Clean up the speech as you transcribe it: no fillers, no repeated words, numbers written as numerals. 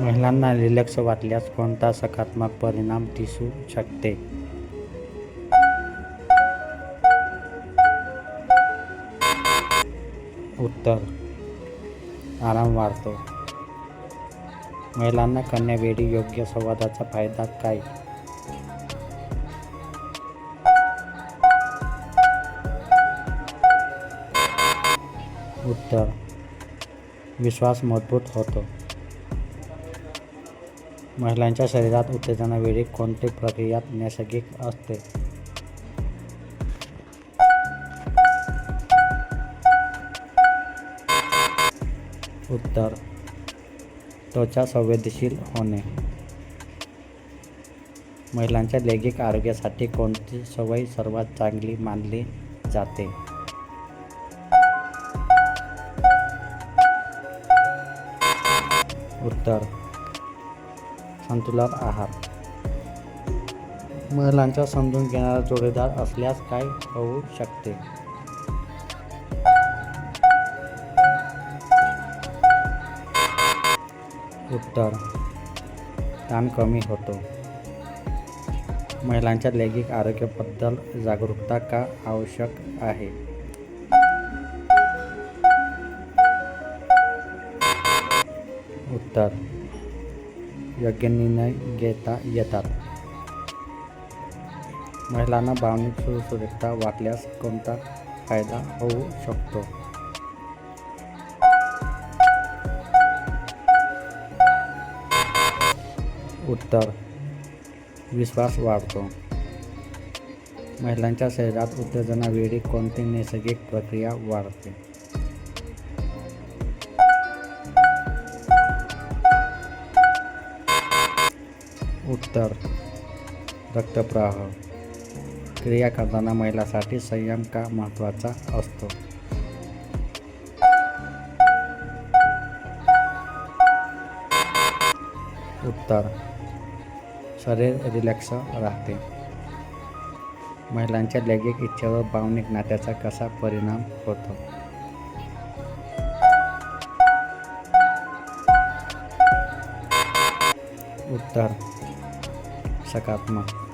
महिलांना रिलॅक्स वाटल्यास कोणता सकारात्मक परिणाम दिसू शकते? उत्तर: आराम वाढतो. महिलांना करण्यावेळी योग्य संवादाचा फायदा काय? उत्तर: विश्वास मजबूत होतो. महिलांच्या शरीरात उत्तेजनावेळी कोणती प्रक्रिया नैसर्गिक असते? उत्तर: त्वचा संवेदनशील होणे. महिलांच्या लैंगिक आरोग्यासाठी कोणती सवय सर्वात चांगली मानली जाते? उत्तर: संतुलित आहार. महिलांचा समजून घेणारा जोडीदार असल्यास काय होऊ शकते? उत्तर: ताण कमी होतो. महिलांच्या लैंगिक आरोग्याबद्दल जागरूकता का आवश्यक आहे? उत्तर: योग्य निर्णय घेता येतात. महिलांना भावनिक सुरक्षितता वाटल्यास कोणता फायदा होऊ शकतो? उत्तर: विश्वास वाढतो. महिलांच्या शरीरात उत्तेजनावेळी कोणती नैसर्गिक प्रक्रिया वाढते? उत्तर: रक्तप्रवाह. क्रिया करताना महिलांसाठी संयम का महत्त्वाचा असतो? उत्तर: शरीर रिलॅक्स राहते. महिलांच्या लैंगिक इच्छेवर भावनिक नात्याचा कसा परिणाम होतो? उत्तर: सकारात्मक.